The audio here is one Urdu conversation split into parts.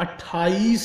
28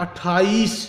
28,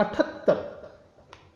78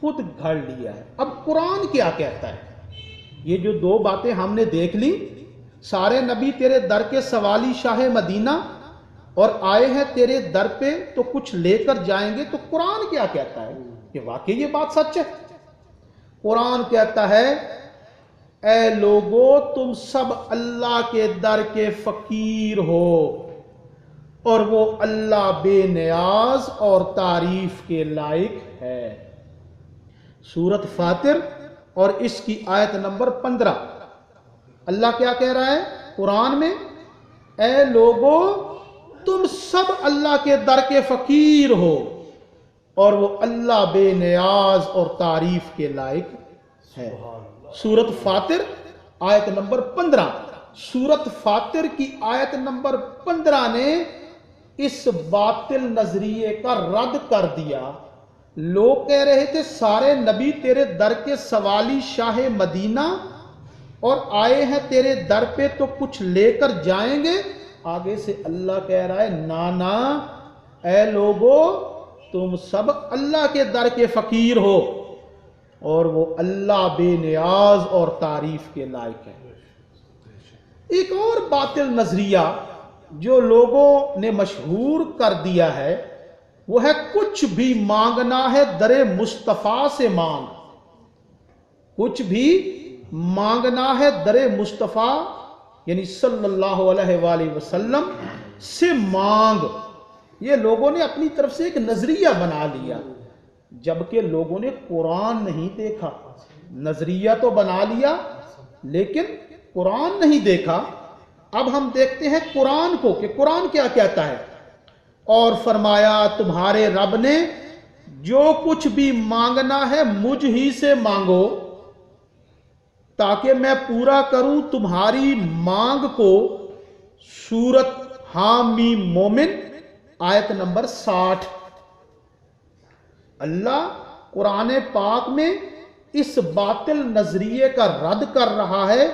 خود گھڑ لیا ہے۔ اب قرآن کیا کہتا ہے؟ یہ جو دو باتیں ہم نے دیکھ لی، سارے نبی تیرے در کے سوالی شاہ مدینہ اور آئے ہیں تیرے در پہ تو کچھ لے کر جائیں گے، تو قرآن کیا کہتا ہے کہ واقعی یہ بات سچ ہے؟ قرآن کہتا ہے اے لوگو تم سب اللہ کے در کے فقیر ہو اور وہ اللہ بے نیاز اور تعریف کے لائق ہے۔ سورۃ فاطر اور اس کی آیت نمبر 15، اللہ کیا کہہ رہا ہے قرآن میں؟ اے لوگو تم سب اللہ کے در کے فقیر ہو اور وہ اللہ بے نیاز اور تعریف کے لائق ہے۔ سورۃ فاطر آیت نمبر 15۔ سورۃ فاطر کی آیت نمبر 15 نے اس باطل نظریے کا رد کر دیا۔ لوگ کہہ رہے تھے سارے نبی تیرے در کے سوالی شاہ مدینہ اور آئے ہیں تیرے در پہ تو کچھ لے کر جائیں گے، آگے سے اللہ کہہ رہا ہے نا اے لوگو تم سب اللہ کے در کے فقیر ہو اور وہ اللہ بے نیاز اور تعریف کے لائق ہے۔ ایک اور باطل نظریہ جو لوگوں نے مشہور کر دیا ہے وہ ہے کچھ بھی مانگنا ہے در مصطفیٰ سے مانگ۔ کچھ بھی مانگنا ہے در مصطفیٰ یعنی صلی اللہ علیہ وآلہ وسلم سے مانگ۔ یہ لوگوں نے اپنی طرف سے ایک نظریہ بنا لیا، جبکہ لوگوں نے قرآن نہیں دیکھا۔ نظریہ تو بنا لیا لیکن قرآن نہیں دیکھا۔ اب ہم دیکھتے ہیں قرآن کو کہ قرآن کیا کہتا ہے۔ اور فرمایا تمہارے رب نے جو کچھ بھی مانگنا ہے مجھ ہی سے مانگو تاکہ میں پورا کروں تمہاری مانگ کو۔ سورۃ حامیم مومن آیت نمبر 60۔ اللہ قرآن پاک میں اس باطل نظریے کا رد کر رہا ہے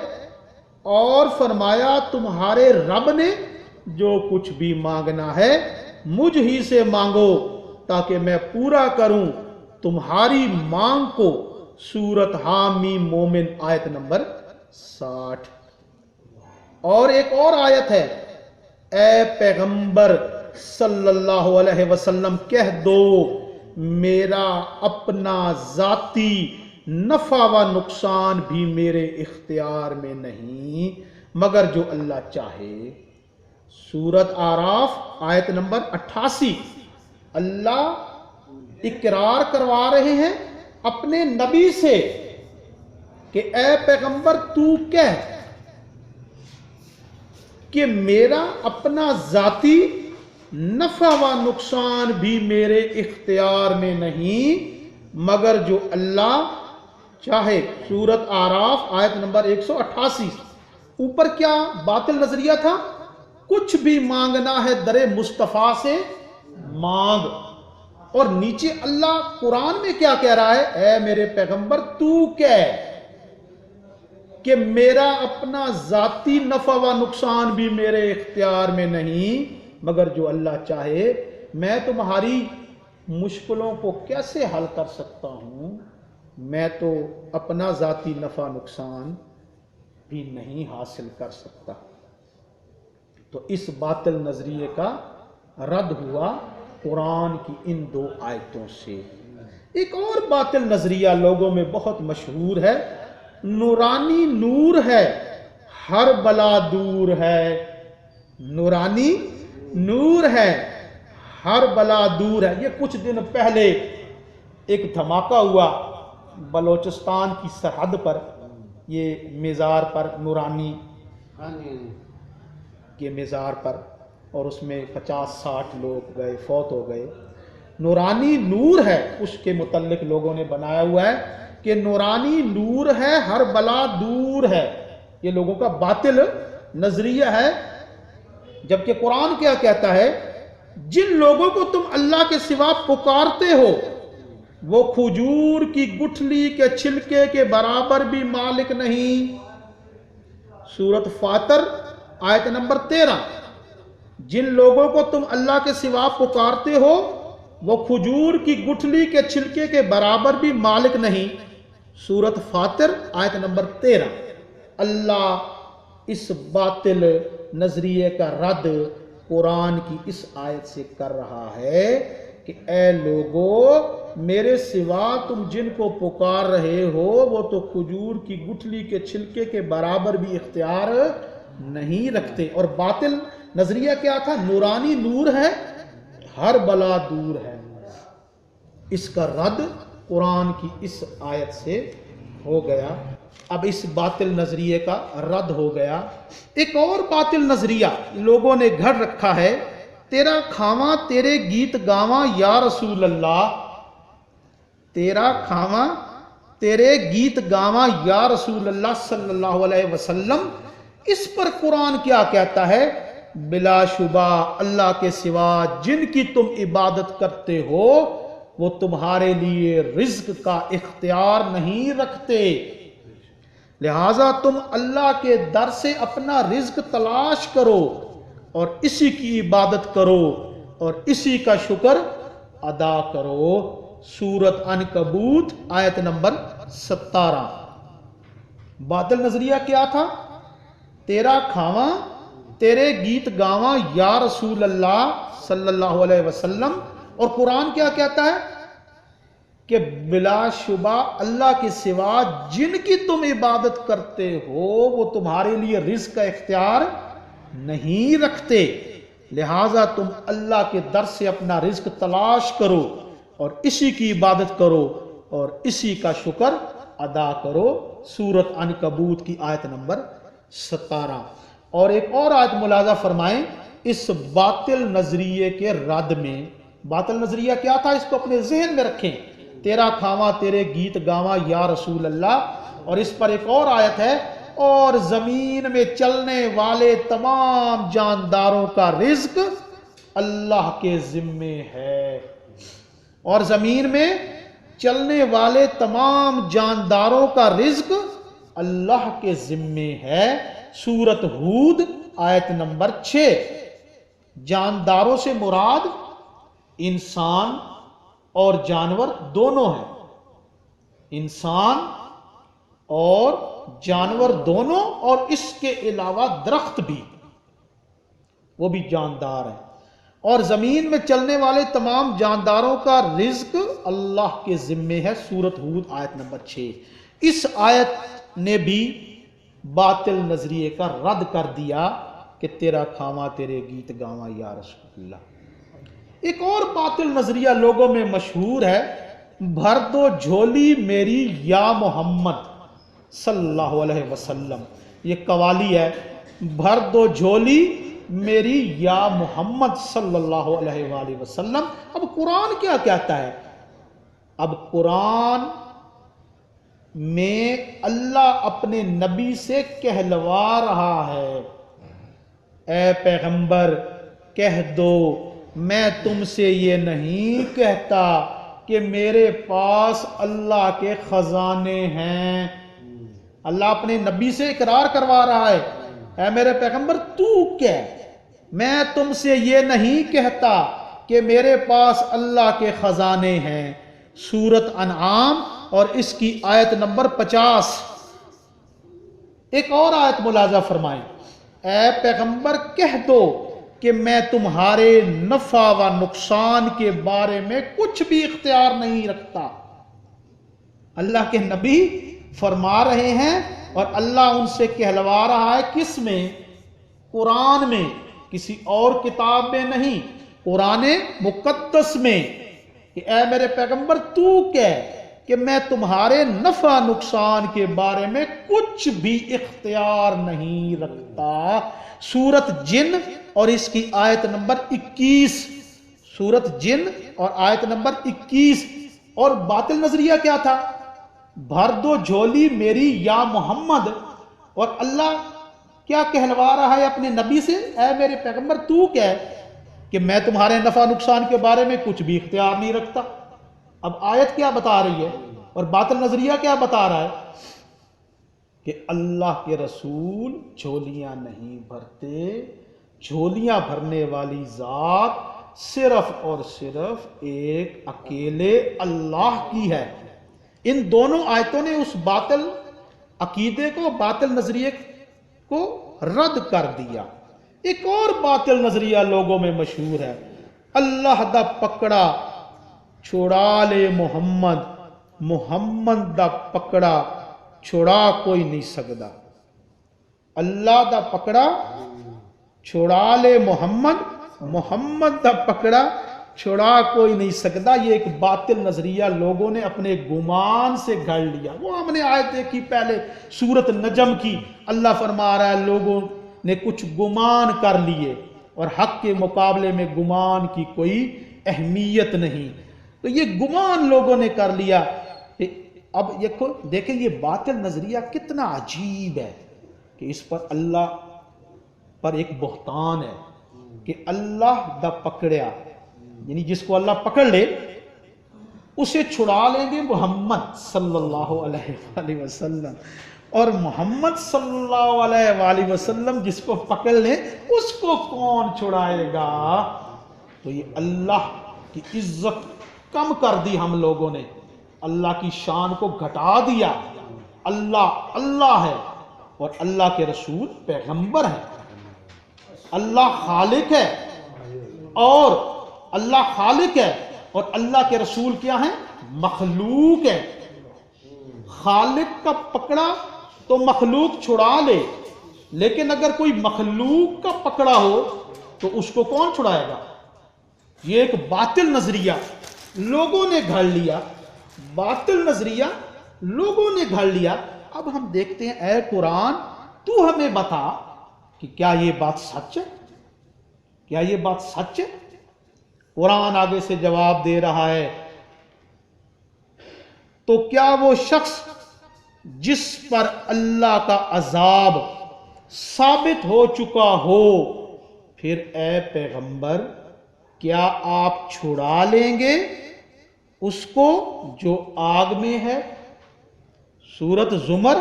اور فرمایا تمہارے رب نے جو کچھ بھی مانگنا ہے مجھ ہی سے مانگو تاکہ میں پورا کروں تمہاری مانگ کو۔ سورۃ حامیم مومن آیت نمبر 60۔ اور ایک اور آیت ہے اے پیغمبر صلی اللہ علیہ وسلم کہہ دو میرا اپنا ذاتی نفع و نقصان بھی میرے اختیار میں نہیں مگر جو اللہ چاہے۔ سورۃ اعراف آیت نمبر 88۔ اللہ اقرار کروا رہے ہیں اپنے نبی سے کہ اے پیغمبر تو کہہ کہ میرا اپنا ذاتی نفع و نقصان بھی میرے اختیار میں نہیں مگر جو اللہ چاہے۔ سورۃ اعراف آیت نمبر 188۔ اوپر کیا باطل نظریہ تھا؟ کچھ بھی مانگنا ہے در مصطفیٰ سے مانگ، اور نیچے اللہ قرآن میں کیا کہہ رہا ہے؟ اے میرے پیغمبر تو کہہ کہ میرا اپنا ذاتی نفع و نقصان بھی میرے اختیار میں نہیں مگر جو اللہ چاہے۔ میں تمہاری مشکلوں کو کیسے حل کر سکتا ہوں؟ میں تو اپنا ذاتی نفع نقصان بھی نہیں حاصل کر سکتا۔ تو اس باطل نظریے کا رد ہوا قرآن کی ان دو آیتوں سے۔ ایک اور باطل نظریہ لوگوں میں بہت مشہور ہے، نورانی نور ہے ہر بلا دور ہے۔ نورانی نور ہے ہر بلا دور ہے۔ یہ کچھ دن پہلے ایک دھماکہ ہوا بلوچستان کی سرحد پر، یہ مزار پر، نورانی کے مزار پر، اور اس میں 50-60 لوگ گئے، فوت ہو گئے۔ نورانی نور ہے، اس کے متعلق لوگوں نے بنایا ہوا ہے کہ نورانی نور ہے ہر بلا دور ہے۔ یہ لوگوں کا باطل نظریہ ہے، جبکہ قرآن کیا کہتا ہے؟ جن لوگوں کو تم اللہ کے سوا پکارتے ہو وہ کھجور کی گٹھلی کے چھلکے کے برابر بھی مالک نہیں۔ سورۃ فاطر آیت نمبر 13۔ جن لوگوں کو تم اللہ کے سوا پکارتے ہو وہ کھجور کی گٹھلی کے چھلکے کے برابر بھی مالک نہیں۔ سورت فاطر آیت نمبر 13۔ اللہ اس باطل نظریے کا رد قرآن کی اس آیت سے کر رہا ہے کہ اے لوگو، میرے سوا تم جن کو پکار رہے ہو وہ تو کھجور کی گٹھلی کے چھلکے کے برابر بھی اختیار نہیں رکھتے۔ اور باطل نظریہ کیا تھا؟ نورانی نور ہے، ہر بلا دور ہے۔ اس کا رد قرآن کی اس آیت سے ہو گیا۔ اب اس باطل نظریے کا رد ہو گیا۔ ایک اور باطل نظریہ لوگوں نے گھڑ رکھا ہے، تیرا کھاواں تیرے گیت گاواں یا رسول اللہ، تیرا کھاواں تیرے گیت گاواں یا رسول اللہ صلی اللہ علیہ وسلم۔ اس پر قرآن کیا کہتا ہے؟ بلا شبہ اللہ کے سوا جن کی تم عبادت کرتے ہو وہ تمہارے لیے رزق کا اختیار نہیں رکھتے، لہذا تم اللہ کے در سے اپنا رزق تلاش کرو اور اسی کی عبادت کرو اور اسی کا شکر ادا کرو۔ سورت عنکبوت آیت نمبر 17۔ باطل نظریہ کیا تھا؟ تیرا کھاواں تیرے گیت گاواں یا رسول اللہ صلی اللہ علیہ وسلم۔ اور قرآن کیا کہتا ہے کہ بلا شبہ اللہ کے سوا جن کی تم عبادت کرتے ہو وہ تمہارے لیے رزق کا اختیار نہیں رکھتے، لہذا تم اللہ کے در سے اپنا رزق تلاش کرو اور اسی کی عبادت کرو اور اسی کا شکر ادا کرو۔ سورت عنکبوت کی آیت نمبر 17۔ اور ایک اور آیت ملاحظہ فرمائیں اس باطل نظریے کے رد میں۔ باطل نظریہ کیا تھا؟ اس کو اپنے ذہن میں رکھیں، تیرا کھاواں تیرے گیت گاواں یا رسول اللہ۔ اور اس پر ایک اور آیت ہے، اور زمین میں چلنے والے تمام جانداروں کا رزق اللہ کے ذمے ہے، اور زمین میں چلنے والے تمام جانداروں کا رزق اللہ کے ذمے ہے۔ سورت ہود آیت نمبر 6۔ جانداروں سے مراد انسان اور جانور دونوں ہیں، انسان اور جانور دونوں، اور اس کے علاوہ درخت بھی، وہ بھی جاندار ہیں۔ اور زمین میں چلنے والے تمام جانداروں کا رزق اللہ کے ذمے ہے۔ سورت ہود آیت نمبر 6۔ اس آیت نے بھی باطل نظریے کا رد کر دیا کہ تیرا کھاواں تیرے گیت گاواں یا رسول اللہ۔ ایک اور باطل نظریہ لوگوں میں مشہور ہے، بھر دو جھولی میری یا محمد صلی اللہ علیہ وسلم۔ یہ قوالی ہے، بھر دو جھولی میری یا محمد صلی اللہ علیہ وآلہ وسلم۔ اب قرآن کیا کہتا ہے؟ اب قرآن میں اللہ اپنے نبی سے کہلوا رہا ہے، اے پیغمبر کہہ دو میں تم سے یہ نہیں کہتا کہ میرے پاس اللہ کے خزانے ہیں۔ اللہ اپنے نبی سے اقرار کروا رہا ہے، اے میرے پیغمبر تو کہہ، میں تم سے یہ نہیں کہتا کہ میرے پاس اللہ کے خزانے ہیں۔ سورت انعام اور اس کی آیت نمبر 50۔ ایک اور آیت ملاحظہ فرمائیں، اے پیغمبر کہہ دو کہ میں تمہارے نفع و نقصان کے بارے میں کچھ بھی اختیار نہیں رکھتا۔ اللہ کے نبی فرما رہے ہیں اور اللہ ان سے کہلوا رہا ہے، کس میں؟ قرآن میں، کسی اور کتاب میں نہیں، قرآن مقدس میں، کہ اے میرے پیغمبر تو کہہ کہ میں تمہارے نفع نقصان کے بارے میں کچھ بھی اختیار نہیں رکھتا۔ سورت جن اور اس کی آیت نمبر 21۔ سورت جن اور آیت نمبر 21۔ اور باطل نظریہ کیا تھا؟ بھر دو جھولی میری یا محمد، اور اللہ کیا کہلوا رہا ہے اپنے نبی سے، اے میرے پیغمبر تو کہہ کہ میں تمہارے نفع نقصان کے بارے میں کچھ بھی اختیار نہیں رکھتا۔ اب آیت کیا بتا رہی ہے اور باطل نظریہ کیا بتا رہا ہے؟ کہ اللہ کے رسول جھولیاں نہیں بھرتے، جھولیاں بھرنے والی ذات صرف اور صرف ایک اکیلے اللہ کی ہے۔ ان دونوں آیتوں نے اس باطل عقیدے کو، باطل نظریے کو رد کر دیا۔ ایک اور باطل نظریہ لوگوں میں مشہور ہے، اللہ دا پکڑا چھڑا لے محمد، محمد دا پکڑا چھڑا کوئی نہیں سکدا۔ اللہ دا پکڑا چھڑا لے محمد، محمد دا پکڑا چھڑا کوئی نہیں سکتا۔ یہ ایک باطل نظریہ لوگوں نے اپنے گمان سے گھڑ لیا۔ وہ ہم نے آیت دیکھی پہلے سورت نجم کی، اللہ فرما رہا ہے لوگوں نے کچھ گمان کر لیے اور حق کے مقابلے میں گمان کی کوئی اہمیت نہیں۔ تو یہ گمان لوگوں نے کر لیا۔ اب دیکھیں یہ باطل نظریہ کتنا عجیب ہے کہ اس پر اللہ پر ایک بہتان ہے کہ اللہ دا پکڑیا، یعنی جس کو اللہ پکڑ لے اسے چھڑا لیں گے محمد صلی اللہ علیہ وآلہ وسلم، اور محمد صلی اللہ علیہ وآلہ وسلم جس کو پکڑ لیں اس کو کون چھڑائے گا؟ تو یہ اللہ کی عزت کم کر دی ہم لوگوں نے، اللہ کی شان کو گھٹا دیا۔ اللہ اللہ ہے اور اللہ کے رسول پیغمبر ہے۔ اللہ خالق ہے اور اللہ خالق ہے اور اللہ کے رسول کیا ہیں؟ مخلوق ہے۔ خالق کا پکڑا تو مخلوق چھڑا لے، لیکن اگر کوئی مخلوق کا پکڑا ہو تو اس کو کون چھڑائے گا؟ یہ ایک باطل نظریہ لوگوں نے گھڑ لیا، باطل نظریہ لوگوں نے گھڑ لیا۔ اب ہم دیکھتے ہیں، اے قرآن تو ہمیں بتا کہ کیا یہ بات سچ ہے؟ کیا یہ بات سچ ہے؟ قرآن آگے سے جواب دے رہا ہے، تو کیا وہ شخص جس پر اللہ کا عذاب ثابت ہو چکا ہو، پھر اے پیغمبر کیا آپ چھڑا لیں گے اس کو جو آگ میں ہے؟ سورت زمر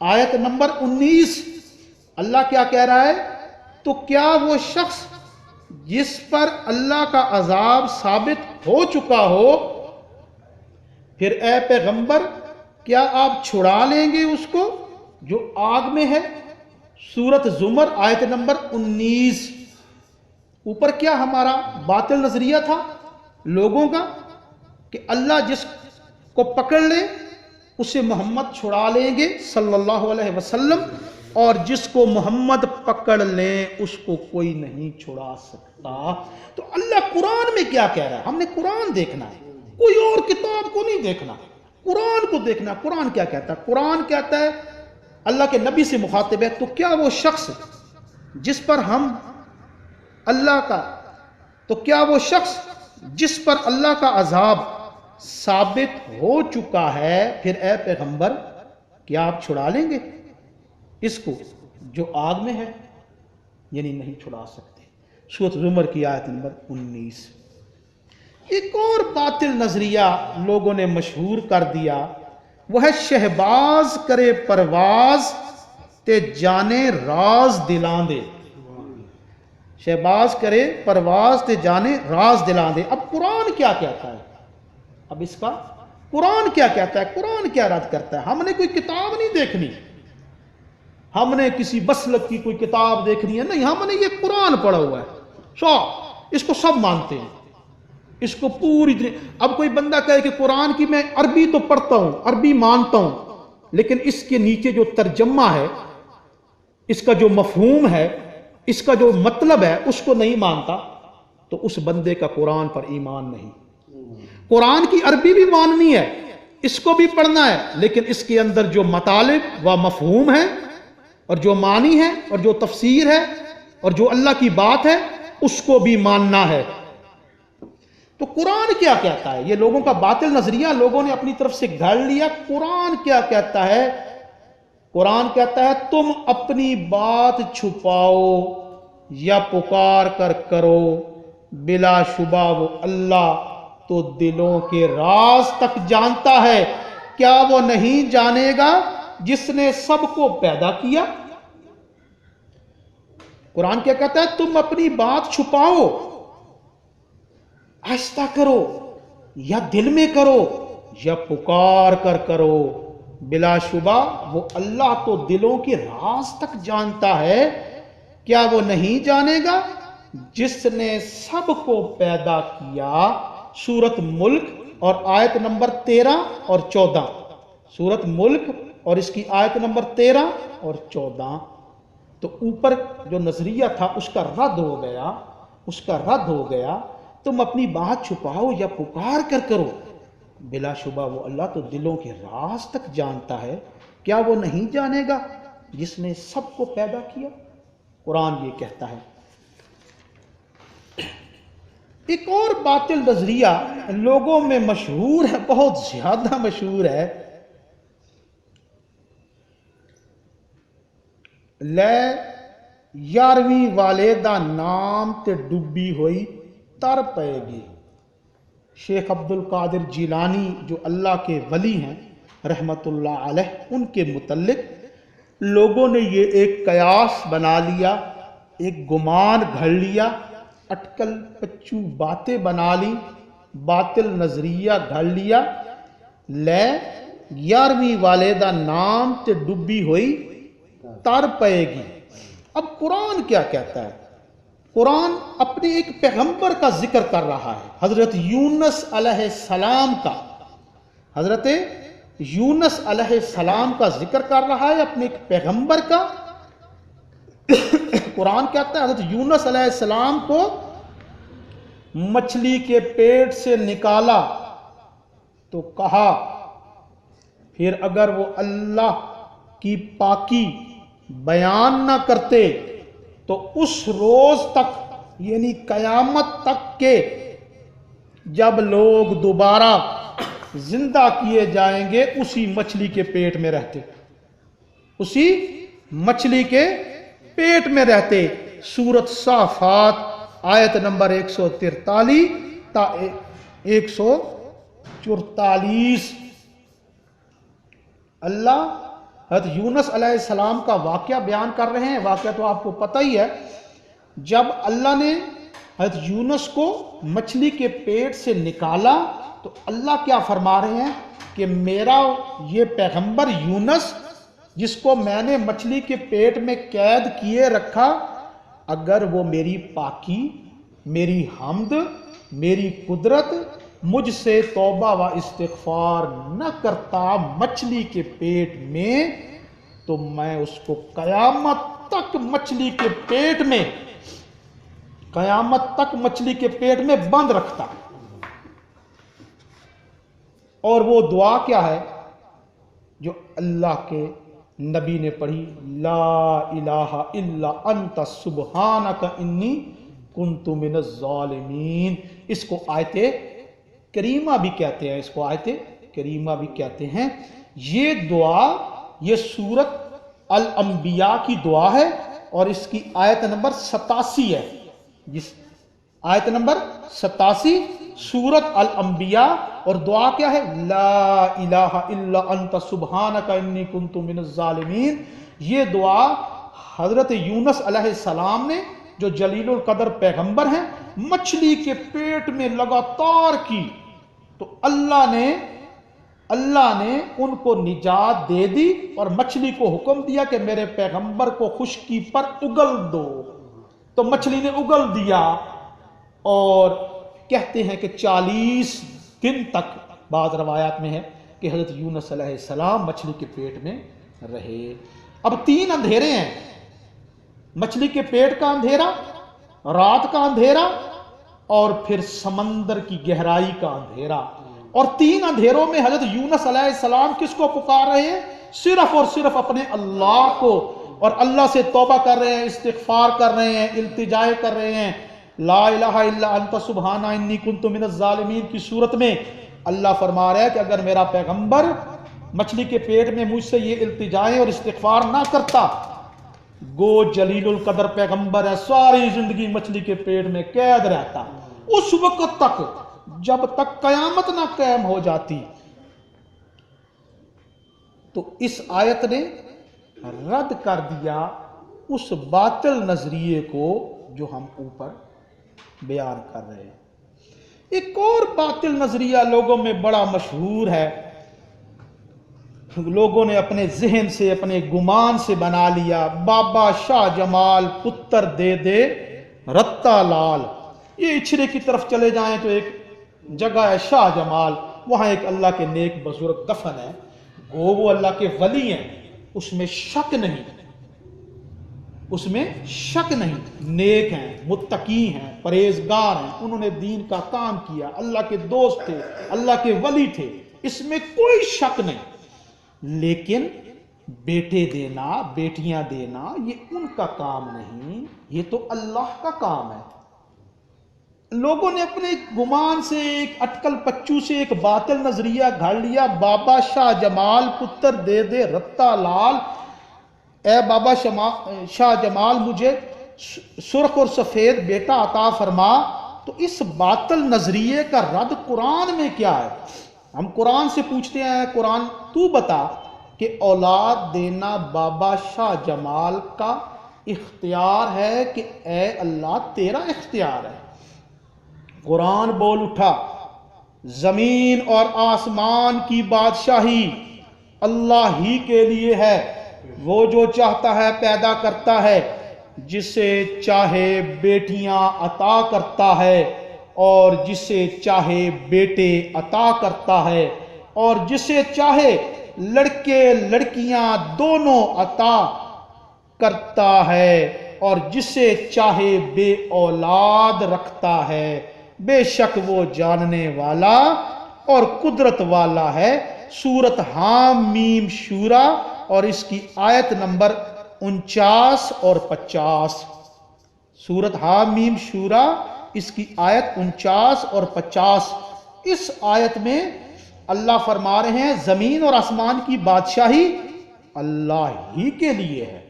آیت نمبر 19۔ اللہ کیا کہہ رہا ہے؟ تو کیا وہ شخص جس پر اللہ کا عذاب ثابت ہو چکا ہو، پھر اے پیغمبر کیا آپ چھڑا لیں گے اس کو جو آگ میں ہے؟ سورت زمر آیت نمبر 19۔ اوپر کیا ہمارا باطل نظریہ تھا لوگوں کا کہ اللہ جس کو پکڑ لے اسے محمد چھڑا لیں گے صلی اللہ علیہ وسلم، اور جس کو محمد پکڑ لیں اس کو کوئی نہیں چھڑا سکتا۔ تو اللہ قرآن میں کیا کہہ رہا ہے؟ ہم نے قرآن دیکھنا ہے، کوئی اور کتاب کو نہیں دیکھنا، قرآن کو دیکھنا۔ قرآن کیا کہتا ہے؟ قرآن کہتا ہے، اللہ کے نبی سے مخاطب ہے، تو کیا وہ شخص جس پر ہم اللہ کا تو کیا وہ شخص جس پر اللہ کا عذاب ثابت ہو چکا ہے، پھر اے پیغمبر کیا آپ چھڑا لیں گے اس کو جو آگ میں ہے؟ یعنی نہیں چھڑا سکتے۔ سورۃ زمر کی آیت نمبر 19۔ ایک اور باطل نظریہ لوگوں نے مشہور کر دیا، وہ ہے شہباز کرے پرواز تے جانے راز دلاں دے۔ شہباز کرے پرواز تے جانے راز دلاں دے۔ اب قرآن کیا کہتا ہے؟ اب اس کا قرآن کیا کہتا ہے؟ قرآن کیا رد کرتا ہے؟ ہم نے کوئی کتاب نہیں دیکھنی، ہم نے کسی مسلک کی کوئی کتاب دیکھنی ہے نہیں، ہم نے یہ قرآن پڑھا ہوا ہے، اس کو سب مانتے ہیں، اس کو پوری اب کوئی بندہ کہے کہ قرآن کی میں عربی تو پڑھتا ہوں، عربی مانتا ہوں، لیکن اس کے نیچے جو ترجمہ ہے، اس کا جو مفہوم ہے، اس کا جو مطلب ہے، اس کو نہیں مانتا، تو اس بندے کا قرآن پر ایمان نہیں۔ قرآن کی عربی بھی ماننی ہے، اس کو بھی پڑھنا ہے، لیکن اس کے اندر جو مطالب و مفہوم ہے اور جو معنی ہے اور جو تفسیر ہے اور جو اللہ کی بات ہے اس کو بھی ماننا ہے۔ تو قرآن کیا کہتا ہے؟ یہ لوگوں کا باطل نظریہ لوگوں نے اپنی طرف سے گھڑ لیا۔ قرآن کیا کہتا ہے؟ قرآن کہتا ہے تم اپنی بات چھپاؤ یا پکار کر کرو، بلا شبہ وہ اللہ تو دلوں کے راز تک جانتا ہے، کیا وہ نہیں جانے گا جس نے سب کو پیدا کیا؟ قرآن کیا کہتا ہے؟ تم اپنی بات چھپاؤ آہستہ کرو یا دل میں کرو یا پکار کر کرو، بلا شبہ وہ اللہ تو دلوں کے راز تک جانتا ہے، کیا وہ نہیں جانے گا؟ جس نے سب کو پیدا کیا۔ سورت ملک اور آیت نمبر 13 اور 14، سورت ملک اور اس کی آیت نمبر 13 اور 14۔ تو اوپر جو نظریہ تھا اس کا رد ہو گیا، تم اپنی بات چھپاؤ یا پکار کر کرو، بلا شبہ وہ اللہ تو دلوں کے راز تک جانتا ہے، کیا وہ نہیں جانے گا جس نے سب کو پیدا کیا؟ قرآن یہ کہتا ہے۔ ایک اور باطل نظریہ لوگوں میں مشہور ہے، بہت زیادہ مشہور ہے، لے یارویں والے دا نام تے ڈبی ہوئی تر پائے گی۔ شیخ عبد القادر جیلانی جو اللہ کے ولی ہیں رحمت اللہ علیہ، ان کے متعلق لوگوں نے یہ ایک قیاس بنا لیا، ایک گمان گھڑ لیا، اٹکل پچو باتیں بنا لی، باطل نظریہ گھڑ لیا، لے یارویں والے دا نام تے ڈبی ہوئی تر پائے گی۔ اب قرآن کیا کہتا ہے؟ قرآن اپنے ایک پیغمبر کا ذکر کر رہا ہے، حضرت یونس علیہ السلام کا، حضرت یونس علیہ السلام کا ذکر کر رہا ہے، اپنے ایک پیغمبر کا۔ قرآن کہتا ہے حضرت یونس علیہ السلام کو مچھلی کے پیٹ سے نکالا تو کہا، پھر اگر وہ اللہ کی پاکی بیان نہ کرتے تو اس روز تک یعنی قیامت تک کے جب لوگ دوبارہ زندہ کیے جائیں گے اسی مچھلی کے پیٹ میں رہتے، اسی مچھلی کے پیٹ میں رہتے۔ سورت صافات آیت نمبر 143 تا 144۔ اللہ حضرت یونس علیہ السلام کا واقعہ بیان کر رہے ہیں۔ واقعہ تو آپ کو پتہ ہی ہے، جب اللہ نے حضرت یونس کو مچھلی کے پیٹ سے نکالا تو اللہ کیا فرما رہے ہیں کہ میرا یہ پیغمبر یونس جس کو میں نے مچھلی کے پیٹ میں قید کیے رکھا، اگر وہ میری پاکی، میری حمد، میری قدرت، مجھ سے توبہ و استغفار نہ کرتا مچھلی کے پیٹ میں، تو میں اس کو قیامت تک مچھلی کے پیٹ میں، قیامت تک مچھلی کے پیٹ میں بند رکھتا۔ اور وہ دعا کیا ہے جو اللہ کے نبی نے پڑھی، لا الہ الا انت سبحانک انی کنت من الظالمین۔ اس کو آیت کریمہ بھی کہتے ہیں، اس کو آیت کریمہ بھی کہتے ہیں۔ یہ دعا، یہ سورت الانبیاء کی دعا ہے اور اس کی آیت نمبر 87 ہے، جس آیت نمبر 87 سورت الانبیاء، اور دعا کیا ہے؟ لا الہ الا انت سبحانک انی کنت من الظالمین۔ یہ دعا حضرت یونس علیہ السلام نے، جو جلیل القدر پیغمبر ہیں، مچھلی کے پیٹ میں لگاتار کی، تو اللہ نے ان کو نجات دے دی اور مچھلی کو حکم دیا کہ میرے پیغمبر کو خشکی پر اگل دو، تو مچھلی نے اگل دیا، اور کہتے ہیں کہ 40 دن تک، بعض روایات میں ہے کہ حضرت یونس علیہ السلام مچھلی کے پیٹ میں رہے۔ اب 3 اندھیرے ہیں، مچھلی کے پیٹ کا اندھیرا، رات کا اندھیرا، اور پھر سمندر کی گہرائی کا اندھیرا۔ اور 3 اندھیروں میں حضرت یونس علیہ السلام کس کو پکار رہے ہیں؟ صرف اور صرف اپنے اللہ کو، اور اللہ سے توبہ کر رہے ہیں، استغفار کر رہے ہیں، التجا کر رہے ہیں۔ لا الہ الا انت سبحانہ انی کنت من الظالمین کی صورت میں اللہ فرما رہا ہے کہ اگر میرا پیغمبر مچھلی کے پیٹ میں مجھ سے یہ التجائیں اور استغفار نہ کرتا، گو جلیل القدر پیغمبر ہے، ساری زندگی مچھلی کے پیٹ میں قید رہتا، اس وقت تک جب تک قیامت نہ قائم ہو جاتی۔ تو اس آیت نے رد کر دیا اس باطل نظریے کو جو ہم اوپر بیان کر رہے ہیں۔ ایک اور باطل نظریہ لوگوں میں بڑا مشہور ہے، لوگوں نے اپنے ذہن سے اپنے گمان سے بنا لیا، بابا شاہ جمال پتر دے دے رتا لال۔ یہ اچھرے کی طرف چلے جائیں تو ایک جگہ ہے شاہ جمال، وہاں ایک اللہ کے نیک بزرگ دفن ہے، وہ اللہ کے ولی ہیں، اس میں شک نہیں، اس میں شک نہیں، نیک ہیں، متقی ہیں، پرہیزگار ہیں، انہوں نے دین کا کام کیا، اللہ کے دوست تھے، اللہ کے ولی تھے، اس میں کوئی شک نہیں۔ لیکن بیٹے دینا، بیٹیاں دینا، یہ ان کا کام نہیں، یہ تو اللہ کا کام ہے۔ لوگوں نے اپنے گمان سے، ایک اٹکل پچو سے ایک باطل نظریہ گھڑ لیا، بابا شاہ جمال پتر دے دے رتا لال، اے بابا شاہ جمال مجھے سرخ اور سفید بیٹا عطا فرما۔ تو اس باطل نظریے کا رد قرآن میں کیا ہے؟ ہم قرآن سے پوچھتے ہیں، قرآن تو بتا کہ اولاد دینا بابا شاہ جمال کا اختیار ہے کہ اے اللہ تیرا اختیار ہے؟ قرآن بول اٹھا، زمین اور آسمان کی بادشاہی اللہ ہی کے لیے ہے، وہ جو چاہتا ہے پیدا کرتا ہے، جسے چاہے بیٹیاں عطا کرتا ہے اور جسے چاہے بیٹے عطا کرتا ہے، اور جسے چاہے لڑکے لڑکیاں دونوں عطا کرتا ہے، اور جسے چاہے بے اولاد رکھتا ہے، بے شک وہ جاننے والا اور قدرت والا ہے۔ سورت حام میم شورا اور اس کی آیت نمبر 49 اور 50۔ سورت حام میم شورا اس کی آیت 49 اور 50۔ اس آیت میں اللہ فرما رہے ہیں زمین اور آسمان کی بادشاہی اللہ ہی کے لیے ہے،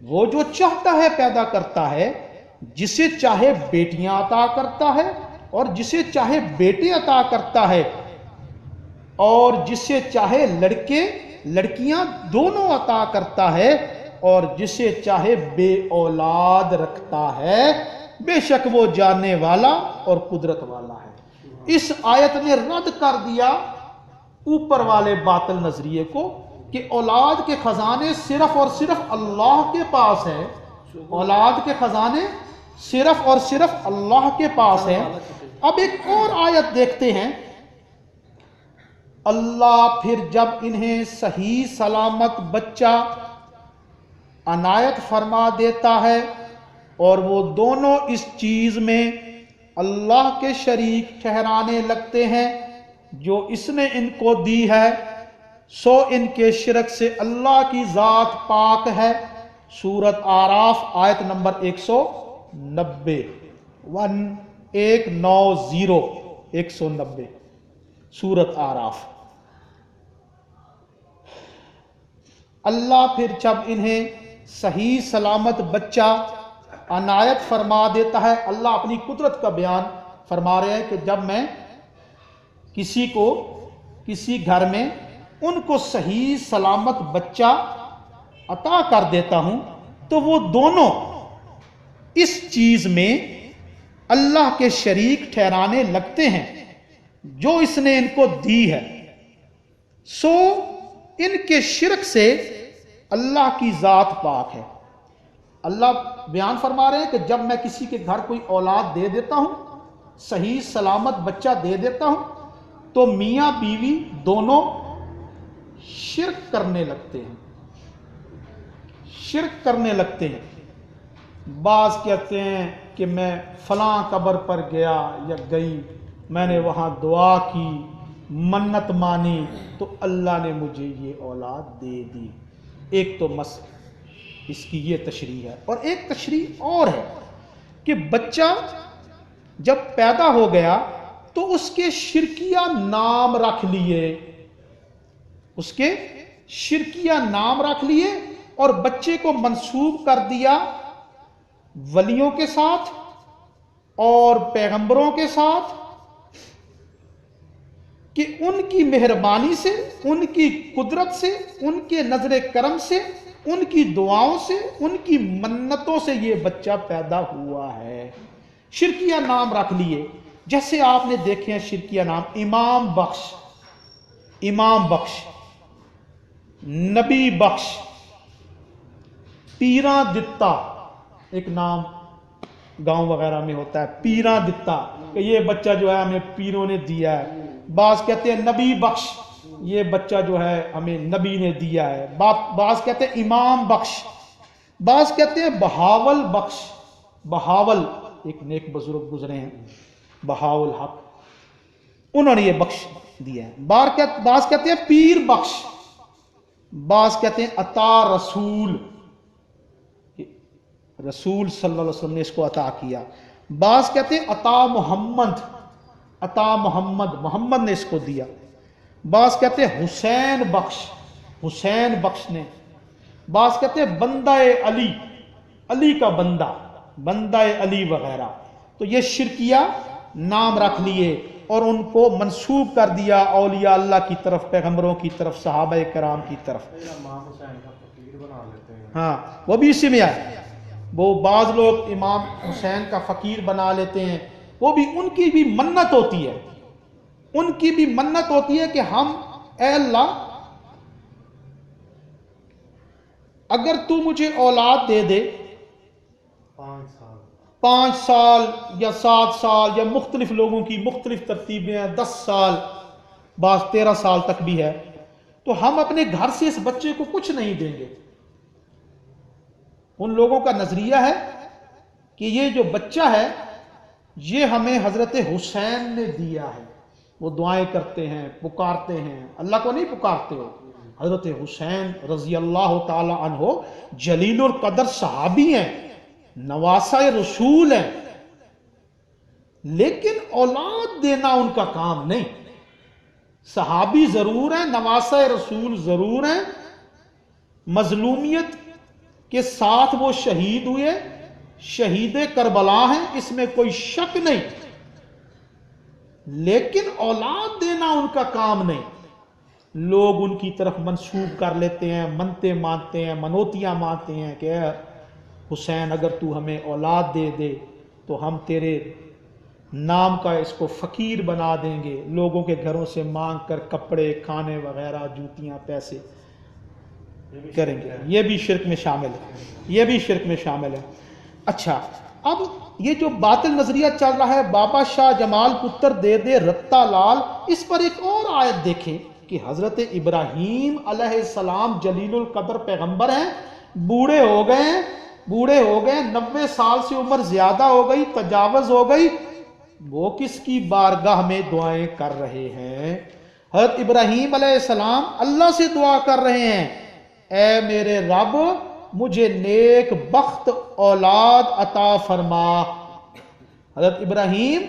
وہ جو چاہتا ہے پیدا کرتا ہے، جسے چاہے بیٹیاں عطا کرتا ہے اور جسے چاہے بیٹے عطا کرتا ہے، اور جسے چاہے لڑکے لڑکیاں دونوں عطا کرتا ہے، اور جسے چاہے بے اولاد رکھتا ہے، بے شک وہ جاننے والا اور قدرت والا ہے۔ اس آیت نے رد کر دیا اوپر والے باطل نظریے کو کہ اولاد کے خزانے صرف اور صرف اللہ کے پاس ہیں، اولاد کے خزانے صرف اور صرف اللہ کے پاس ہیں۔ اب ایک اور آیت دیکھتے ہیں، اللہ پھر جب انہیں صحیح سلامت بچہ عنایت فرما دیتا ہے اور وہ دونوں اس چیز میں اللہ کے شریک ٹھہرانے لگتے ہیں جو اس نے ان کو دی ہے، سو ان کے شرک سے اللہ کی ذات پاک ہے۔ سورت آراف آیت نمبر 190، 190 سورت آراف۔ اللہ پھر جب انہیں صحیح سلامت بچہ عنایت فرما دیتا ہے، اللہ اپنی قدرت کا بیان فرما رہے ہیں کہ جب میں کسی کو کسی گھر میں ان کو صحیح سلامت بچہ عطا کر دیتا ہوں تو وہ دونوں اس چیز میں اللہ کے شریک ٹھہرانے لگتے ہیں جو اس نے ان کو دی ہے، سو ان کے شرک سے اللہ کی ذات پاک ہے۔ اللہ بیان فرما رہے ہیں کہ جب میں کسی کے گھر کوئی اولاد دے دیتا ہوں، صحیح سلامت بچہ دے دیتا ہوں، تو میاں بیوی دونوں شرک کرنے لگتے ہیں، شرک کرنے لگتے ہیں۔ بعض کہتے ہیں کہ میں فلاں قبر پر گیا یا گئی، میں نے وہاں دعا کی، منت مانی، تو اللہ نے مجھے یہ اولاد دے دی۔ ایک تو اس کی یہ تشریح ہے، اور ایک تشریح اور ہے کہ بچہ جب پیدا ہو گیا تو اس کے شرکیہ نام رکھ لیے، اس کے شرکیہ نام رکھ لیے اور بچے کو منسوب کر دیا ولیوں کے ساتھ اور پیغمبروں کے ساتھ، کہ ان کی مہربانی سے، ان کی قدرت سے، ان کے نظر کرم سے، ان کی دعاؤں سے، ان کی منتوں سے یہ بچہ پیدا ہوا ہے۔ شرکیہ نام رکھ لیے، جیسے آپ نے دیکھے ہیں شرکیہ نام امام بخش، نبی بخش، پیراں دتا، ایک نام گاؤں وغیرہ میں ہوتا ہے پیراں دتا کہ یہ بچہ جو ہے ہمیں پیروں نے دیا ہے، بعض کہتے ہیں نبی بخش، یہ بچہ جو ہے ہمیں نبی نے دیا ہے، بعض کہتے ہیں امام بخش، بعض کہتے ہیں بہاول بخش، بہاول ایک نیک بزرگ گزرے ہیں بہاول حق، انہوں نے یہ بخش دیا ہے، بعض کہتے ہیں پیر بخش، بعض کہتے ہیں عطا رسول، رسول صلی اللہ علیہ وسلم نے اس کو عطا کیا، بعض کہتے ہیں عطا محمد، محمد نے اس کو دیا، بعض کہتے ہیں حسین بخش نے، بعض کہتے ہیں بندہ علی کا بندہ علی وغیرہ، تو یہ شرکیہ نام رکھ لیے اور ان کو منسوب کر دیا اولیاء اللہ کی طرف، پیغمبروں کی طرف، صحابہ کرام کی طرف۔ ہاں وہ بھی اسی میں آئے، وہ بعض لوگ امام حسین کا فقیر بنا لیتے ہیں، وہ بھی ان کی بھی منت ہوتی ہے، کہ ہم اے اللہ اگر تو مجھے اولاد دے دے 5 سال یا 7 سال یا مختلف لوگوں کی مختلف ترتیبیں ہیں، 10 سال، بعض 13 سال تک بھی ہے، تو ہم اپنے گھر سے اس بچے کو کچھ نہیں دیں گے۔ ان لوگوں کا نظریہ ہے کہ یہ جو بچہ ہے یہ ہمیں حضرت حسین نے دیا ہے، وہ دعائیں کرتے ہیں، پکارتے ہیں، اللہ کو نہیں پکارتے ہو، حضرت حسین رضی اللہ تعالی عنہ جلیل القدر صحابی ہیں، نواسہ رسول ہیں، لیکن اولاد دینا ان کا کام نہیں۔ صحابی ضرور ہیں، نواسہ رسول ضرور ہیں، مظلومیت کے ساتھ وہ شہید ہوئے، شہید کربلا ہیں، اس میں کوئی شک نہیں، لیکن اولاد دینا ان کا کام نہیں۔ لوگ ان کی طرف منسوب کر لیتے ہیں، منتے مانتے ہیں، منوتیاں مانتے ہیں کہ اے حسین اگر تو ہمیں اولاد دے دے تو ہم تیرے نام کا اس کو فقیر بنا دیں گے، لوگوں کے گھروں سے مانگ کر کپڑے، کھانے وغیرہ، جوتیاں، پیسے کریں گے۔ یہ بھی شرک میں شامل ہے، اچھا اب یہ جو باطل نظریہ چل رہا ہے بابا شاہ جمال پتر دے دے رتا لال، اس پر ایک اور آیت دیکھیں کہ حضرت ابراہیم علیہ السلام جلیل القدر پیغمبر ہیں، بوڑھے ہو گئے 90 سال سے عمر زیادہ ہو گئی، تجاوز ہو گئی، وہ کس کی بارگاہ میں دعائیں کر رہے ہیں؟ حضرت ابراہیم علیہ السلام اللہ سے دعا کر رہے ہیں، اے میرے رب مجھے نیک بخت اولاد عطا فرما۔ حضرت ابراہیم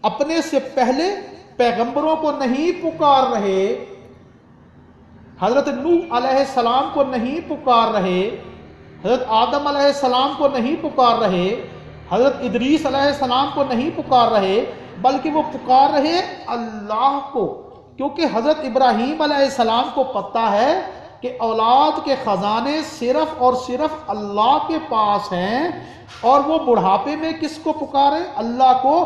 اپنے سے پہلے پیغمبروں کو نہیں پکار رہے، حضرت نوح علیہ السلام کو نہیں پکار رہے، حضرت آدم علیہ السلام کو نہیں پکار رہے، حضرت ادریس علیہ السلام کو نہیں پکار رہے، بلکہ وہ پکار رہے اللہ کو، کیونکہ حضرت ابراہیم علیہ السلام کو پتہ ہے کہ اولاد کے خزانے صرف اور صرف اللہ کے پاس ہیں، اور وہ بڑھاپے میں کس کو پکارے؟ اللہ کو،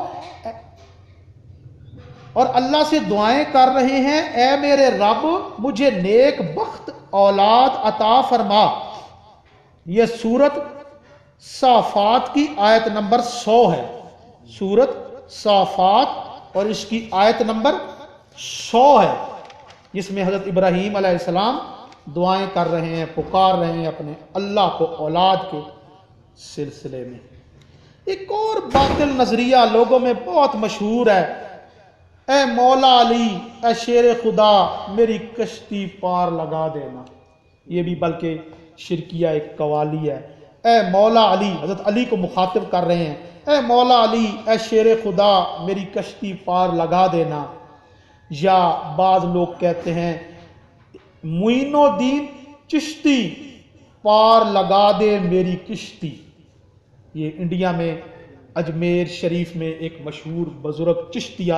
اور اللہ سے دعائیں کر رہے ہیں، اے میرے رب مجھے نیک بخت اولاد عطا فرما۔ یہ سورت صافات کی آیت نمبر 100 ہے، سورت صافات اور اس کی آیت نمبر 100 ہے، جس میں حضرت ابراہیم علیہ السلام دعائیں کر رہے ہیں، پکار رہے ہیں اپنے اللہ کو اولاد کے سلسلے میں۔ ایک اور باطل نظریہ لوگوں میں بہت مشہور ہے، اے مولا علی، اے شیر خدا میری کشتی پار لگا دینا، یہ بھی بلکہ شرکیہ ایک قوالی ہے۔ اے مولا علی، حضرت علی کو مخاطب کر رہے ہیں، اے مولا علی، اے شیر خدا میری کشتی پار لگا دینا۔ یا بعض لوگ کہتے ہیں معین الدین چشتی پار لگا دے میری کشتی، یہ انڈیا میں اجمیر شریف میں ایک مشہور بزرگ چشتیہ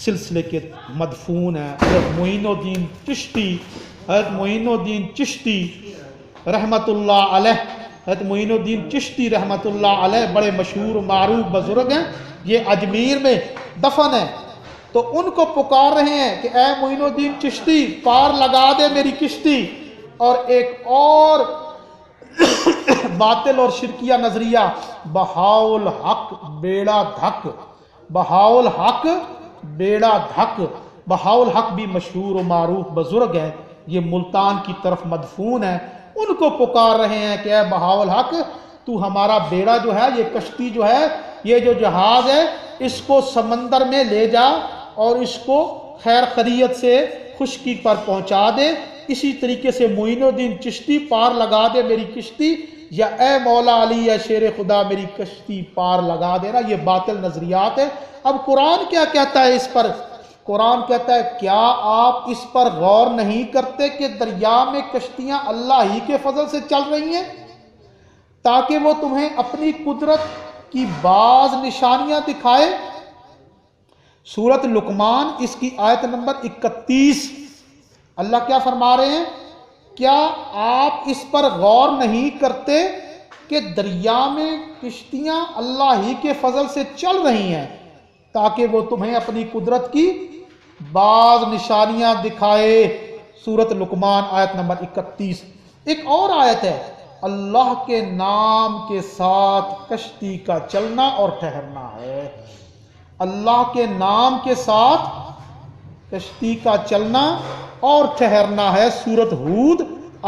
سلسلے کے مدفون ہیں، حضرت معین الدین چشتی رحمت اللہ علیہ، حضرت معین الدین چشتی رحمۃ اللہ علیہ بڑے مشہور و معروف بزرگ ہیں، یہ اجمیر میں دفن ہے، تو ان کو پکار رہے ہیں کہ اے معین الدین چشتی پار لگا دے میری کشتی۔ اور ایک اور باطل اور شرکیہ نظریہ بہاؤ الحق بیڑا دھک، بہاؤ الحق بیڑا دھک، بہاؤ الحق بھی مشہور و معروف بزرگ ہے، یہ ملتان کی طرف مدفون ہے، ان کو پکار رہے ہیں کہ اے بہاؤ الحق تو ہمارا بیڑا جو ہے، یہ کشتی جو ہے، یہ جو جہاز ہے، اس کو سمندر میں لے جا اور اس کو خیر خیریت سے خشکی پر پہنچا دے۔ اسی طریقے سے معین الدین چشتی پار لگا دے میری کشتی، یا اے مولا علی یا شیر خدا میری کشتی پار لگا دینا، یہ باطل نظریات ہے۔ اب قرآن کیا کہتا ہے اس پر؟ قرآن کہتا ہے کیا آپ اس پر غور نہیں کرتے کہ دریا میں کشتیاں اللہ ہی کے فضل سے چل رہی ہیں تاکہ وہ تمہیں اپنی قدرت کی بعض نشانیاں دکھائے؟ سورۃ لقمان اس کی آیت نمبر 31، اللہ کیا فرما رہے ہیں؟ کیا آپ اس پر غور نہیں کرتے کہ دریا میں کشتیاں اللہ ہی کے فضل سے چل رہی ہیں تاکہ وہ تمہیں اپنی قدرت کی بعض نشانیاں دکھائے؟ سورۃ لقمان آیت نمبر 31۔ ایک اور آیت ہے، اللہ کے نام کے ساتھ کشتی کا چلنا اور ٹھہرنا ہے، اللہ کے نام کے ساتھ کشتی کا چلنا اور ٹھہرنا ہے، سورۃ ہود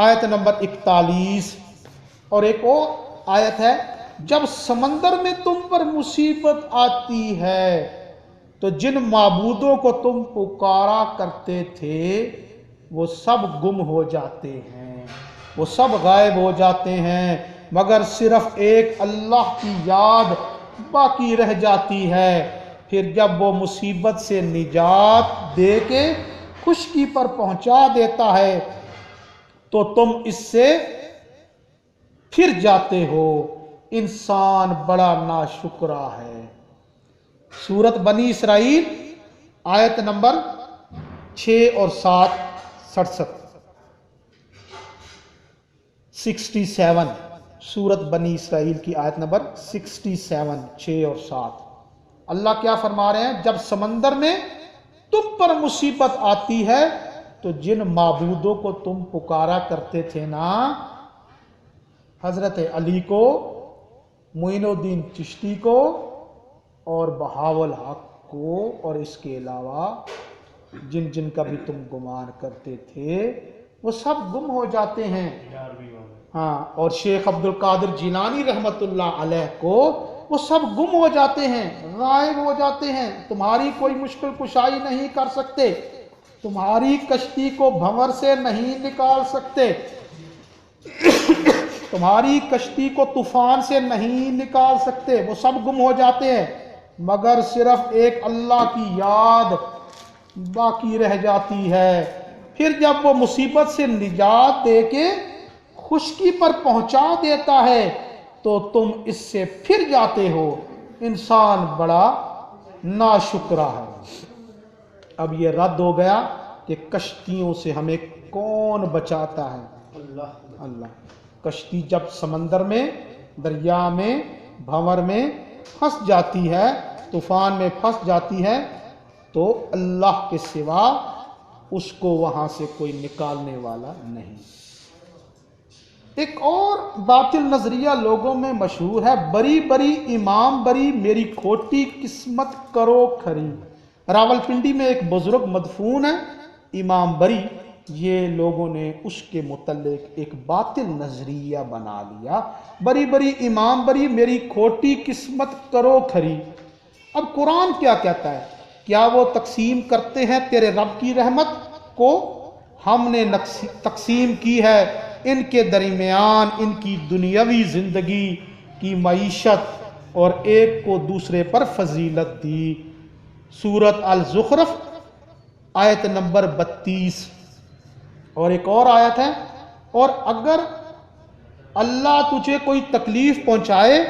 آیت نمبر 41۔ اور ایک اور آیت ہے، جب سمندر میں تم پر مصیبت آتی ہے تو جن معبودوں کو تم پکارا کرتے تھے وہ سب گم ہو جاتے ہیں، وہ سب غائب ہو جاتے ہیں، مگر صرف ایک اللہ کی یاد باقی رہ جاتی ہے۔ پھر جب وہ مصیبت سے نجات دے کے خشکی پر پہنچا دیتا ہے تو تم اس سے پھر جاتے ہو، انسان بڑا ناشکرا ہے۔ سورۃ بنی اسرائیل آیت نمبر 6 اور 7، 67، سورۃ بنی اسرائیل کی آیت نمبر 67، 6 اور 7۔ اللہ کیا فرما رہے ہیں؟ جب سمندر میں تم پر مصیبت آتی ہے تو جن معبودوں کو تم پکارا کرتے تھے نا، حضرت علی کو، معین الدین چشتی کو اور بہاؤ الحق کو، اور اس کے علاوہ جن جن کا بھی تم گمان کرتے تھے، وہ سب گم ہو جاتے ہیں۔ ہاں، اور شیخ عبد القادر جیلانی رحمت اللہ علیہ کو وہ سب گم ہو جاتے ہیں، غائب ہو جاتے ہیں، تمہاری کوئی مشکل کشائی نہیں کر سکتے، تمہاری کشتی کو بھنور سے نہیں نکال سکتے، تمہاری کشتی کو طوفان سے نہیں نکال سکتے، وہ سب گم ہو جاتے ہیں، مگر صرف ایک اللہ کی یاد باقی رہ جاتی ہے۔ پھر جب وہ مصیبت سے نجات دے کے خشکی پر پہنچا دیتا ہے تو تم اس سے پھر جاتے ہو، انسان بڑا ناشکرا ہے۔ اب یہ رد ہو گیا کہ کشتیوں سے ہمیں کون بچاتا ہے؟ اللہ۔ کشتی جب سمندر میں، دریا میں، بھنور میں پھنس جاتی ہے، طوفان میں پھنس جاتی ہے، تو اللہ کے سوا اس کو وہاں سے کوئی نکالنے والا نہیں۔ ایک اور باطل نظریہ لوگوں میں مشہور ہے، بری بری امام بری میری کھوٹی قسمت کرو کھری۔ راولپنڈی میں ایک بزرگ مدفون ہے، امام بری، یہ لوگوں نے اس کے متعلق ایک باطل نظریہ بنا لیا، بری بری امام بری میری کھوٹی قسمت کرو کھری۔ اب قرآن کیا کہتا ہے؟ کیا وہ تقسیم کرتے ہیں تیرے رب کی رحمت کو؟ ہم نے تقسیم کی ہے ان کے درمیان ان کی دنیاوی زندگی کی معیشت اور ایک کو دوسرے پر فضیلت دی۔ سورۃ الزخرف آیت نمبر 32۔ اور ایک اور آیت ہے، اور اگر اللہ تجھے کوئی تکلیف پہنچائے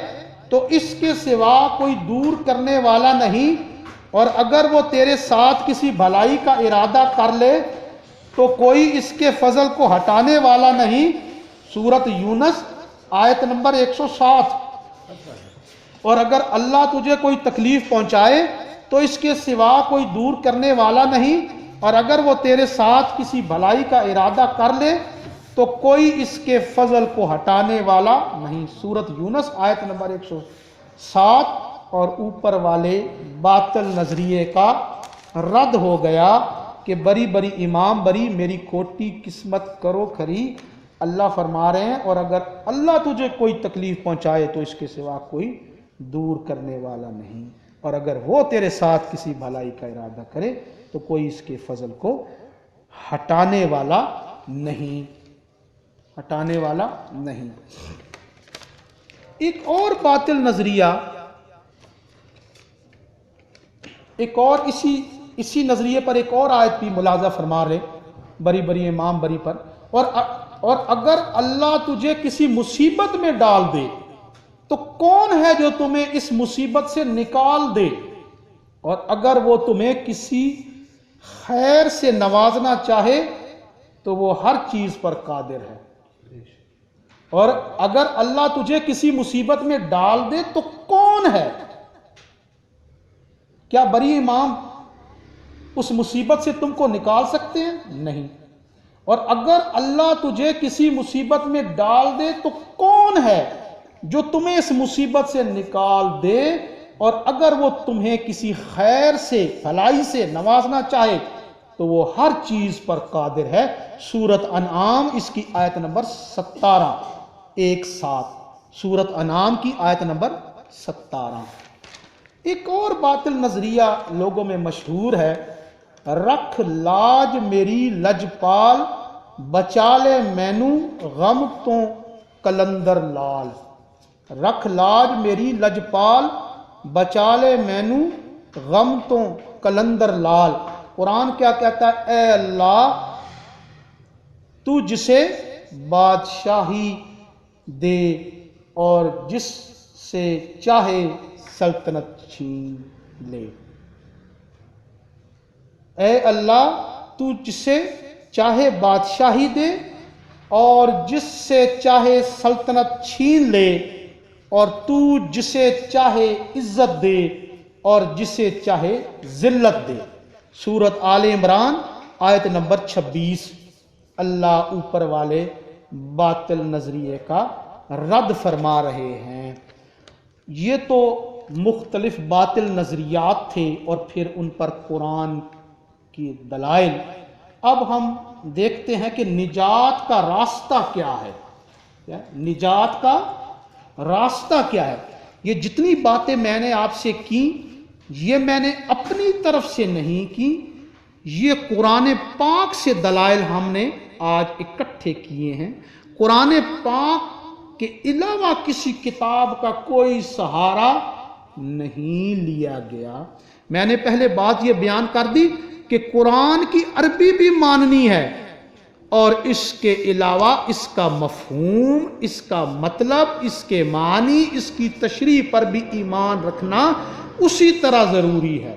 تو اس کے سوا کوئی دور کرنے والا نہیں، اور اگر وہ تیرے ساتھ کسی بھلائی کا ارادہ کر لے تو کوئی اس کے فضل کو ہٹانے والا نہیں۔ سورۃ یونس آیت نمبر 107، اور اگر اللہ تجھے کوئی تکلیف پہنچائے تو اس کے سوا کوئی دور کرنے والا نہیں، اور اگر وہ تیرے ساتھ کسی بھلائی کا ارادہ کر لے تو کوئی اس کے فضل کو ہٹانے والا نہیں۔ سورۃ یونس آیت نمبر 107۔ اور اوپر والے باطل نظریے کا رد ہو گیا کہ بری بری امام بری، میری کھوٹی قسمت کرو کھری۔ اللہ فرما رہے ہیں اور اگر اللہ تجھے کوئی تکلیف پہنچائے تو اس کے سوا کوئی دور کرنے والا نہیں، اور اگر وہ تیرے ساتھ کسی بھلائی کا ارادہ کرے تو کوئی اس کے فضل کو ہٹانے والا نہیں، ہٹانے والا نہیں۔ ایک اور باطل نظریہ، ایک اور اسی نظریے پر ایک اور آیت بھی ملاحظہ فرما رہے بری بری امام بری پر، اور اگر اللہ تجھے کسی مصیبت میں ڈال دے تو کون ہے جو تمہیں اس مصیبت سے نکال دے، اور اگر وہ تمہیں کسی خیر سے نوازنا چاہے تو وہ ہر چیز پر قادر ہے۔ اور اگر اللہ تجھے کسی مصیبت میں ڈال دے تو کون ہے؟ کیا بری امام اس مصیبت سے تم کو نکال سکتے ہیں؟ نہیں۔ اور اگر اللہ تجھے کسی مصیبت میں ڈال دے تو کون ہے جو تمہیں اس مصیبت سے نکال دے، اور اگر وہ تمہیں کسی خیر سے بھلائی سے نوازنا چاہے تو وہ ہر چیز پر قادر ہے۔ سورۃ انعام اس کی آیت نمبر 17، 1-7، سورۃ انعام کی آیت نمبر 17۔ ایک اور باطل نظریہ لوگوں میں مشہور ہے، رکھ لاج میری لجپال، بچا لے مینو غم تو کلندر لال۔ رکھ لاج میری لجپال، بچا لے مینو غم تو کلندر لال۔ قرآن کیا کہتا ہے؟ اے اللہ تو جسے بادشاہی دے اور جس سے چاہے سلطنت چھین لے۔ اے اللہ تو جسے چاہے بادشاہی دے اور جس سے چاہے سلطنت چھین لے، اور تو جسے چاہے عزت دے اور جسے چاہے ذلت دے۔ سورۃ آل عمران آیت نمبر 26۔ اللہ اوپر والے باطل نظریے کا رد فرما رہے ہیں۔ یہ تو مختلف باطل نظریات تھے اور پھر ان پر قرآن کی دلائل۔ اب ہم دیکھتے ہیں کہ نجات کا راستہ کیا ہے۔ نجات کا راستہ کیا ہے؟ یہ جتنی باتیں میں نے آپ سے کی یہ میں نے اپنی طرف سے نہیں کی، یہ قرآن پاک سے دلائل ہم نے آج اکٹھے کیے ہیں۔ قرآن پاک کے علاوہ کسی کتاب کا کوئی سہارا نہیں لیا گیا۔ میں نے پہلے بات یہ بیان کر دی کہ قرآن کی عربی بھی ماننی ہے، اور اس کے علاوہ اس کا مفہوم، اس کا مطلب، اس کے معنی، اس کی تشریح پر بھی ایمان رکھنا اسی طرح ضروری ہے۔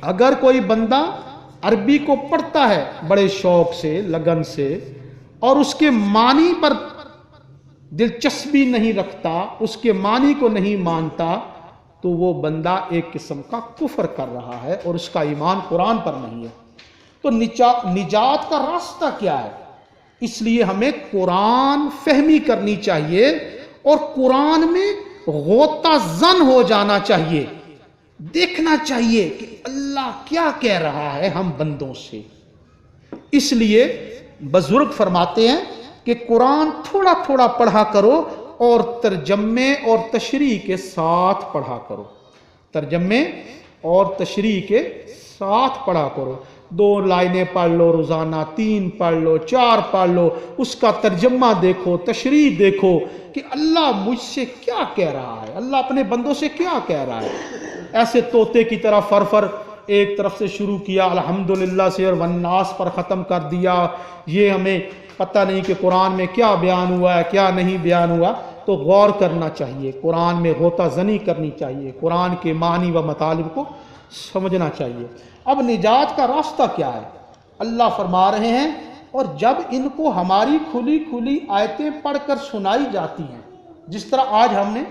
اگر کوئی بندہ عربی کو پڑھتا ہے بڑے شوق سے، لگن سے، اور اس کے معنی پر دلچسپی نہیں رکھتا، اس کے معنی کو نہیں مانتا، تو وہ بندہ ایک قسم کا کفر کر رہا ہے اور اس کا ایمان قرآن پر نہیں ہے۔ تو نجات کا راستہ کیا ہے؟ اس لیے ہمیں قرآن فہمی کرنی چاہیے اور قرآن میں غوطہ زن ہو جانا چاہیے، دیکھنا چاہیے کہ اللہ کیا کہہ رہا ہے ہم بندوں سے۔ اس لیے بزرگ فرماتے ہیں کہ قرآن تھوڑا تھوڑا پڑھا کرو اور ترجمے اور تشریح کے ساتھ پڑھا کرو، ترجمے اور تشریح کے ساتھ پڑھا کرو۔ 2 لائنیں پڑھ لو روزانہ، 3 پڑھ لو، 4 پڑھ لو، اس کا ترجمہ دیکھو، تشریح دیکھو کہ اللہ مجھ سے کیا کہہ رہا ہے، اللہ اپنے بندوں سے کیا کہہ رہا ہے۔ ایسے طوطے کی طرح فرفر ایک طرف سے شروع کیا الحمدللہ سے اور والناس پر ختم کر دیا، یہ ہمیں پتہ نہیں کہ قرآن میں کیا بیان ہوا ہے کیا نہیں بیان ہوا۔ تو غور کرنا چاہیے، قرآن میں غوطہ زنی کرنی چاہیے، قرآن کے معنی و مطالب کو سمجھنا چاہیے۔ اب نجات کا راستہ کیا ہے؟ اللہ فرما رہے ہیں اور جب ان کو ہماری کھلی کھلی آیتیں پڑھ کر سنائی جاتی ہیں، جس طرح آج ہم نے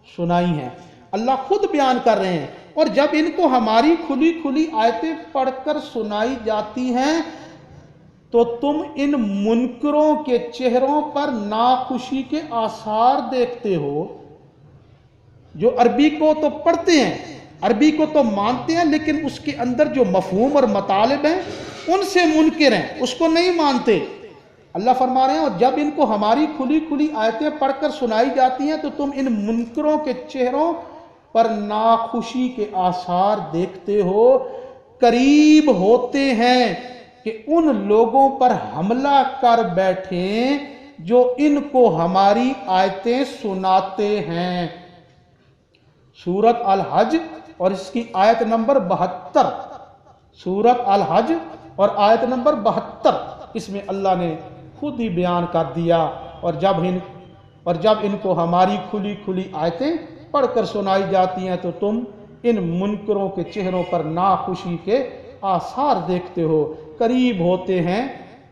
سنائی ہیں، اللہ خود بیان کر رہے ہیں، اور جب ان کو ہماری کھلی کھلی آیتیں پڑھ کر سنائی جاتی ہیں تو تم ان منکروں کے چہروں پر ناخوشی کے آثار دیکھتے ہو۔ جو عربی کو تو پڑھتے ہیں، عربی کو تو مانتے ہیں، لیکن اس کے اندر جو مفہوم اور مطالب ہیں ان سے منکر ہیں، اس کو نہیں مانتے۔ اللہ فرما رہے ہیں اور جب ان کو ہماری کھلی کھلی آیتیں پڑھ کر سنائی جاتی ہیں تو تم ان منکروں کے چہروں پر ناخوشی کے آثار دیکھتے ہو۔ قریب ہوتے ہیں کہ ان لوگوں پر حملہ کر بیٹھیں جو ان کو ہماری آیتیں سناتے ہیں۔ سورۃ الحج اور اس کی آیت نمبر 72، سورۃ الحج اور آیت نمبر 72، اس میں اللہ نے خود ہی بیان کر دیا، اور جب ان کو ہماری کھلی کھلی آیتیں پڑھ کر سنائی جاتی ہیں تو تم ان منکروں کے چہروں پر ناخوشی کے آثار دیکھتے ہو۔ قریب ہوتے ہیں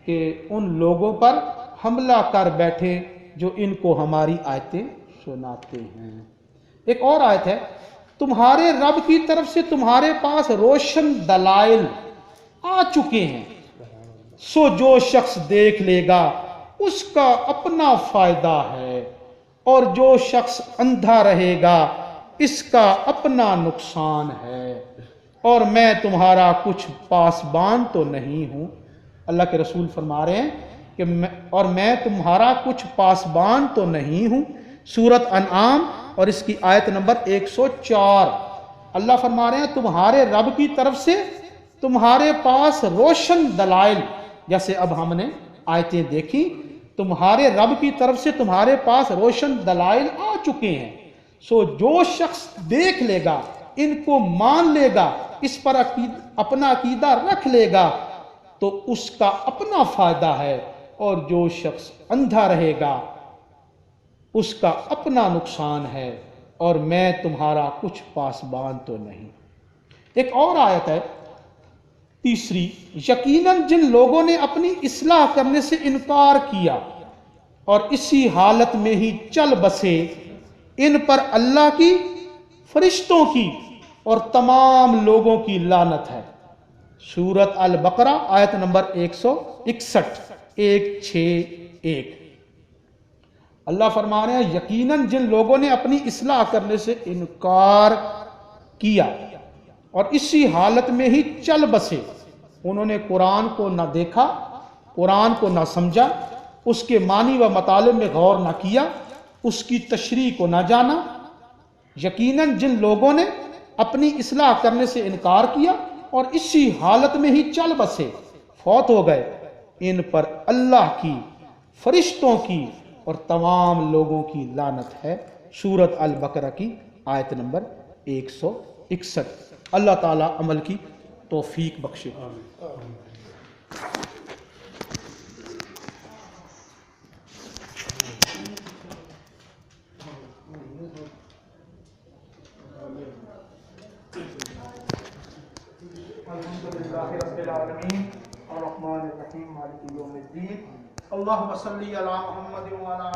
کہ ان لوگوں پر حملہ کر بیٹھے جو ان کو ہماری آیتیں سناتے ہیں۔ ایک اور آیت ہے، تمہارے رب کی طرف سے تمہارے پاس روشن دلائل آ چکے ہیں، سو جو شخص دیکھ لے گا اس کا اپنا فائدہ ہے، اور جو شخص اندھا رہے گا اس کا اپنا نقصان ہے، اور میں تمہارا کچھ پاسبان تو نہیں ہوں۔ اللہ کے رسول فرما رہے ہیں کہ میں تمہارا کچھ پاسبان تو نہیں ہوں۔ سورۃ انعام اور اس کی آیت نمبر 104، اللہ فرما رہے ہیں تمہارے رب کی طرف سے تمہارے پاس روشن دلائل، جیسے اب ہم نے آیتیں دیکھی، تمہارے رب کی طرف سے تمہارے پاس روشن دلائل آ چکے ہیں، سو جو شخص دیکھ لے گا، ان کو مان لے گا، اس پر اپنا عقیدہ رکھ لے گا تو اس کا اپنا فائدہ ہے، اور جو شخص اندھا رہے گا اس کا اپنا نقصان ہے، اور میں تمہارا کچھ پاسبان تو نہیں۔ ایک اور آیت ہے تیسری، یقیناً جن لوگوں نے اپنی اصلاح کرنے سے انکار کیا اور اسی حالت میں ہی چل بسے، ان پر اللہ کی، فرشتوں کی اور تمام لوگوں کی لعنت ہے۔ سورۃ البقرہ آیت نمبر 161، 161۔ اللہ فرما رہے ہیں یقیناً جن لوگوں نے اپنی اصلاح کرنے سے انکار کیا اور اسی حالت میں ہی چل بسے، انہوں نے قرآن کو نہ دیکھا، قرآن کو نہ سمجھا، اس کے معنی و مطالب میں غور نہ کیا، اس کی تشریح کو نہ جانا، یقیناً جن لوگوں نے اپنی اصلاح کرنے سے انکار کیا اور اسی حالت میں ہی چل بسے، فوت ہو گئے، ان پر اللہ کی، فرشتوں کی اور تمام لوگوں کی لعنت ہے۔ سورۃ البقرہ کی آیت نمبر 161۔ اللہ تعالیٰ عمل کی توفیق بخشے۔ الحمدللہ رب العالمین الرحمن الرحیم مالک یوم الدین، اللہم صلی علی محمد وعلی